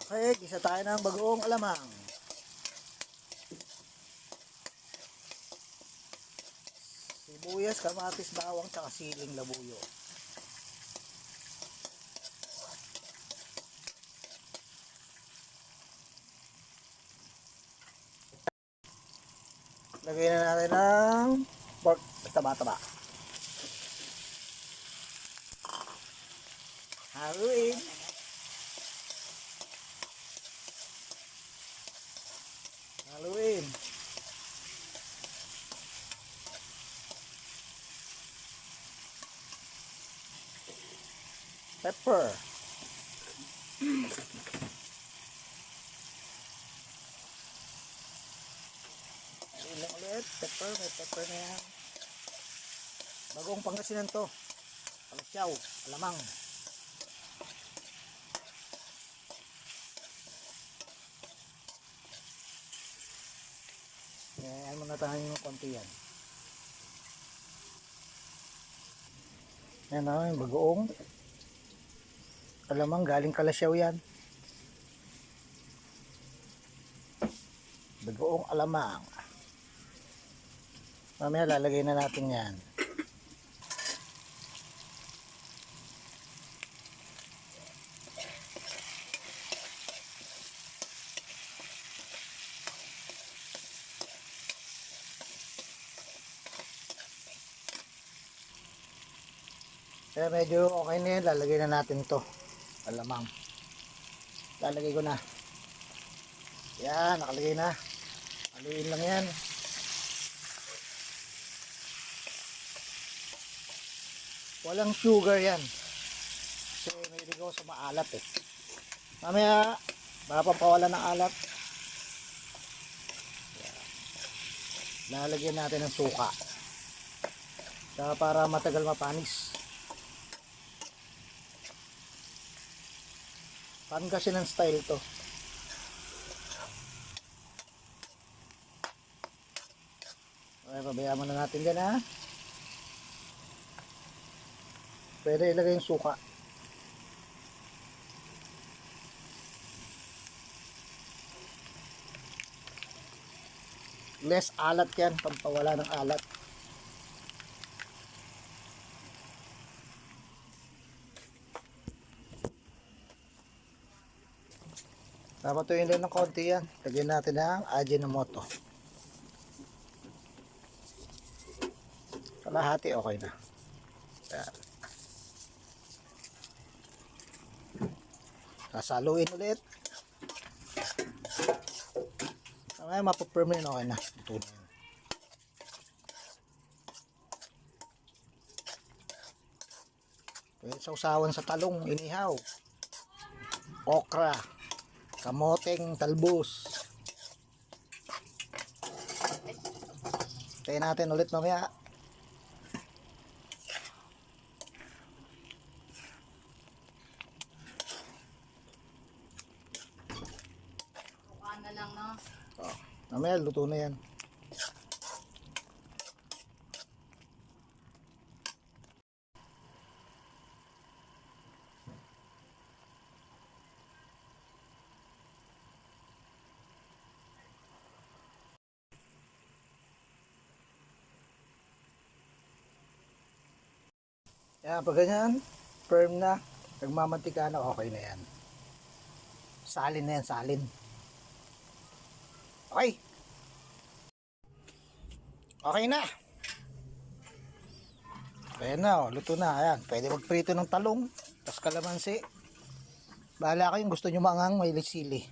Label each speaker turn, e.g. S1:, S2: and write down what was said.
S1: Okay, gisa tayo ng bagoong alamang. Sibuyas, kamatis, bawang, tsaka siling labuyo. Lagay na natin ng pork at taba-taba. Haluin. Haluin. Pepper. Haluin lang ulit. Pepper. May pepper na yan. Bagong Pangasinan to. Palasyaw. Alamang. Ayan muna tayo yung konti yan. Ayan na yung bagoong alamang, galing Kalasyaw yan. Bagoong alamang. Mamaya lalagay na natin yan. Kaya medyo okay na yan, lalagay na natin to alamang. Lalagay ko na yan, nakalagay na. Haluin lang yan. Walang sugar yan kasi may ligaw sa maalat eh. Mamaya mapapawalan ng alat. Lalagyan natin ng suka para matagal mapanis. Pangasinan style to. Okay, pabayaan muna natin dyan ha. Pwede ilagay yung suka. Less alat yan, pampawala ng alat. Papatuyin din ng konti yan. Lagyan natin ng Ajinomoto. Kalahati okay na. Yan. Sasaluin ulit. Mamaya mapapermin okay na. Ito na yun. Pwede sausawan sa talong, inihaw, okra, kamoteng talbos. Tayo natin ulit mamaya.
S2: Suka na lang, no?
S1: Oh, mamaya luto na yan. Yan, pag ganyan, firm na, nagmamantika na, okay na yan. Salin na yan, salin. Okay. Okay na. Ayan na, oh, luto na. Ayan, pwede magprito ng talong, tapos kalamansi. Bahala kayong gusto nyo mangang, may sili.